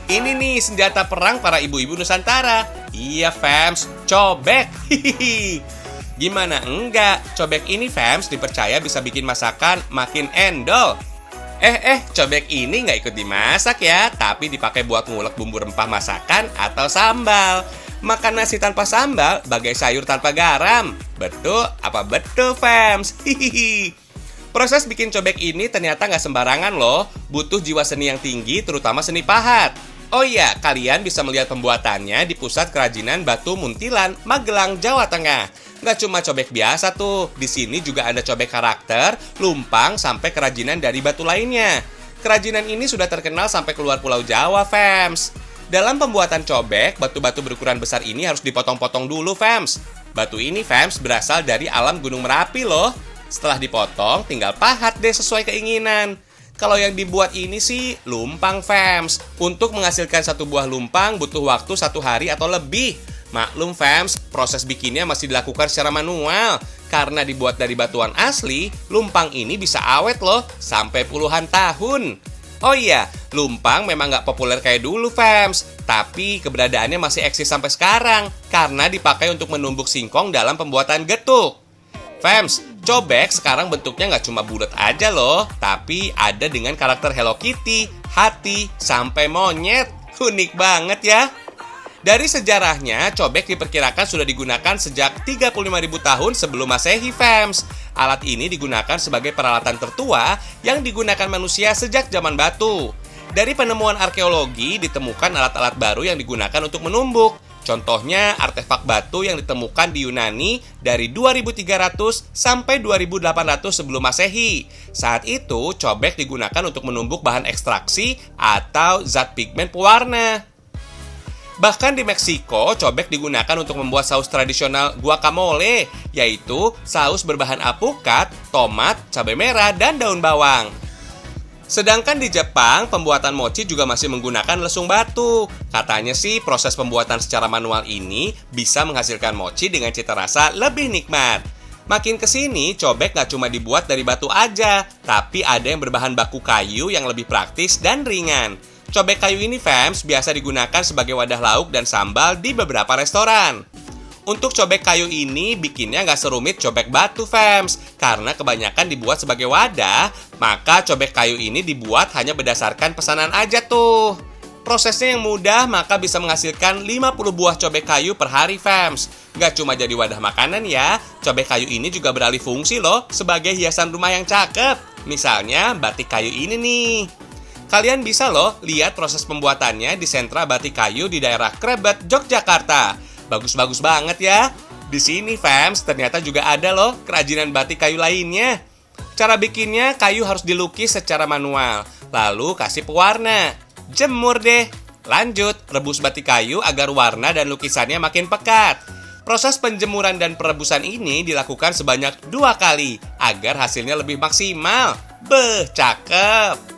Ini nih senjata perang para ibu-ibu Nusantara. Iya fams, cobek. Hihihi. Gimana enggak? Cobek ini fams dipercaya bisa bikin masakan makin endol. Cobek ini nggak ikut dimasak ya, tapi dipakai buat ngulek bumbu rempah masakan atau sambal. Makan nasi tanpa sambal bagai sayur tanpa garam. Betul apa betul fams? Hihihi. Proses bikin cobek ini ternyata nggak sembarangan loh. Butuh jiwa seni yang tinggi, terutama seni pahat. Oh iya, kalian bisa melihat pembuatannya di Pusat Kerajinan Batu Muntilan, Magelang, Jawa Tengah. Nggak cuma cobek biasa tuh, di sini juga ada cobek karakter, lumpang, sampai kerajinan dari batu lainnya. Kerajinan ini sudah terkenal sampai keluar Pulau Jawa, fams. Dalam pembuatan cobek, batu-batu berukuran besar ini harus dipotong-potong dulu, fams. Batu ini, fams, berasal dari alam Gunung Merapi loh. Setelah dipotong, tinggal pahat deh sesuai keinginan. Kalau yang dibuat ini sih lumpang fams. Untuk menghasilkan satu buah lumpang butuh waktu 1 hari atau lebih. Maklum fams, proses bikinnya masih dilakukan secara manual. Karena dibuat dari batuan asli, lumpang ini bisa awet loh, sampai puluhan tahun. Oh iya, lumpang memang nggak populer kayak dulu fams. Tapi keberadaannya masih eksis sampai sekarang. Karena dipakai untuk menumbuk singkong dalam pembuatan getuk. Fams, cobek sekarang bentuknya nggak cuma bulat aja loh, tapi ada dengan karakter Hello Kitty, hati, sampai monyet. Unik banget ya. Dari sejarahnya, cobek diperkirakan sudah digunakan sejak 35.000 tahun sebelum Masehi, fams. Alat ini digunakan sebagai peralatan tertua yang digunakan manusia sejak zaman batu. Dari penemuan arkeologi, ditemukan alat-alat baru yang digunakan untuk menumbuk. Contohnya, artefak batu yang ditemukan di Yunani dari 2300 sampai 2800 sebelum Masehi. Saat itu, cobek digunakan untuk menumbuk bahan ekstraksi atau zat pigmen pewarna. Bahkan di Meksiko, cobek digunakan untuk membuat saus tradisional guacamole, yaitu saus berbahan apukat, tomat, cabai merah, dan daun bawang. Sedangkan di Jepang, pembuatan mochi juga masih menggunakan lesung batu. Katanya sih proses pembuatan secara manual ini bisa menghasilkan mochi dengan cita rasa lebih nikmat. Makin kesini, cobek gak cuma dibuat dari batu aja, tapi ada yang berbahan baku kayu yang lebih praktis dan ringan. Cobek kayu ini, fams, biasa digunakan sebagai wadah lauk dan sambal di beberapa restoran. Untuk cobek kayu ini bikinnya nggak serumit cobek batu, fams. Karena kebanyakan dibuat sebagai wadah, maka cobek kayu ini dibuat hanya berdasarkan pesanan aja tuh. Prosesnya yang mudah, maka bisa menghasilkan 50 buah cobek kayu per hari, fams. Nggak cuma jadi wadah makanan ya, cobek kayu ini juga beralih fungsi loh sebagai hiasan rumah yang cakep. Misalnya batik kayu ini nih. Kalian bisa loh lihat proses pembuatannya di sentra batik kayu di daerah Krebet, Yogyakarta. Bagus-bagus banget ya. Di sini, fams, ternyata juga ada loh kerajinan batik kayu lainnya. Cara bikinnya, kayu harus dilukis secara manual, lalu kasih pewarna. Jemur deh. Lanjut, rebus batik kayu agar warna dan lukisannya makin pekat. Proses penjemuran dan perebusan ini dilakukan sebanyak 2 kali agar hasilnya lebih maksimal. Beh, cakep.